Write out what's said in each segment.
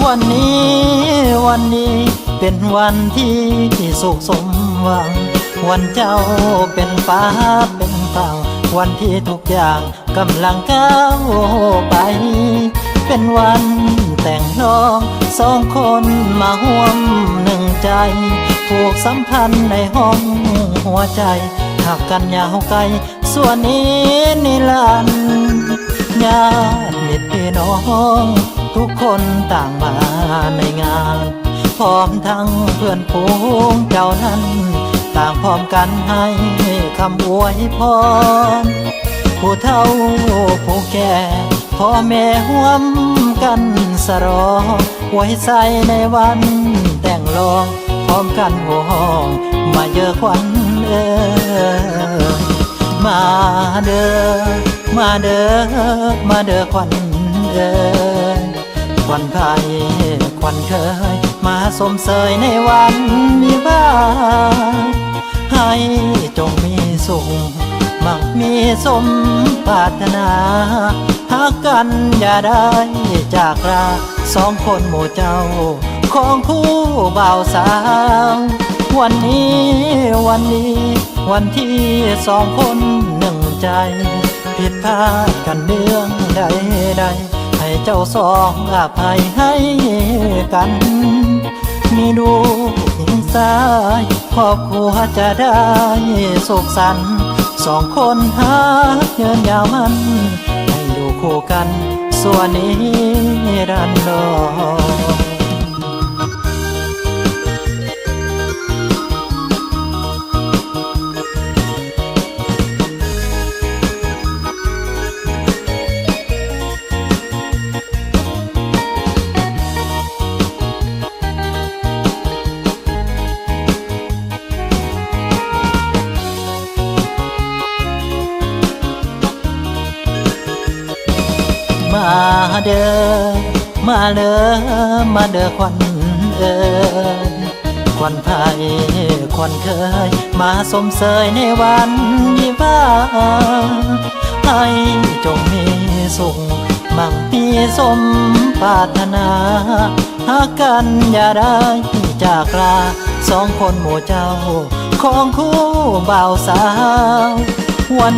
วันนี้เป็นวันที่สุขสมหวังวันเจ้าเป็นฟ้าเป็นฝั่งวันที่ทุกอย่างกำลังก้าวไปเป็นวันแต่งน้องสองคนมาร่วมหนึ่งใจผูกสัมพันธ์ในห้องหัวใจหักกันยาวไกลส่วนนี้นิรันดร์ญาติมิตรพี่น้องทุกคนต่างมาในงานพร้อมทั้งเพื่อนฝูงเจ้านั้นต่างพร้อมกันให้คำอวยพรผู้เฒ่าผู้แก่พ่อแม่ร่วมกันสรอไว้ใส่ในวันแต่งรองพร้อมกันหัวห้องมาเยอะควันมาเด้อมาเด้อมาเด้อควันควันไผ่ควันเคยมาสมเสยในวันวิวาให้จงมีสุขมั่งมีสมปรารถนาหากกันอย่าได้จากลาสองคนหมู่เจ้าของคู่บ่าวสาววันที่สองคนหนึ่งใจผิดพลาดกันเรื่องใดให้เจ้าสองอภัยให้กันมีดูหญิงสายครอบครัวจะได้สุขสันต์สองคนหาเยินยาวมันให้อยู่คู่กันส่วนนี้รันดรมาเด้อมาเด้อมาเด้อควันควันไผ่ควันเคยมาสมเสยในวันวิวาให้จงมีสุขมั่งมีสมปรารถนาหากกันอย่าได้จากลาสองคนหมู่เจ้าของคู่บ่าวสาววั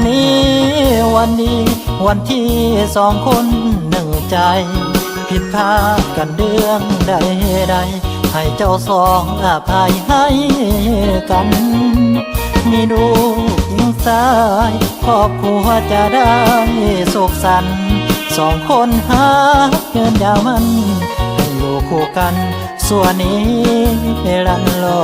นที่สองคนหนึ่งใจผิดพลาดกันเรื่องใดให้เจ้าสองอภัยให้กันมีดูหญิงสายครอบครัวจะได้สุขสันต์สองคนหาเงินยาวมันให้อยู่คู่กันส่วนนี้รันรอ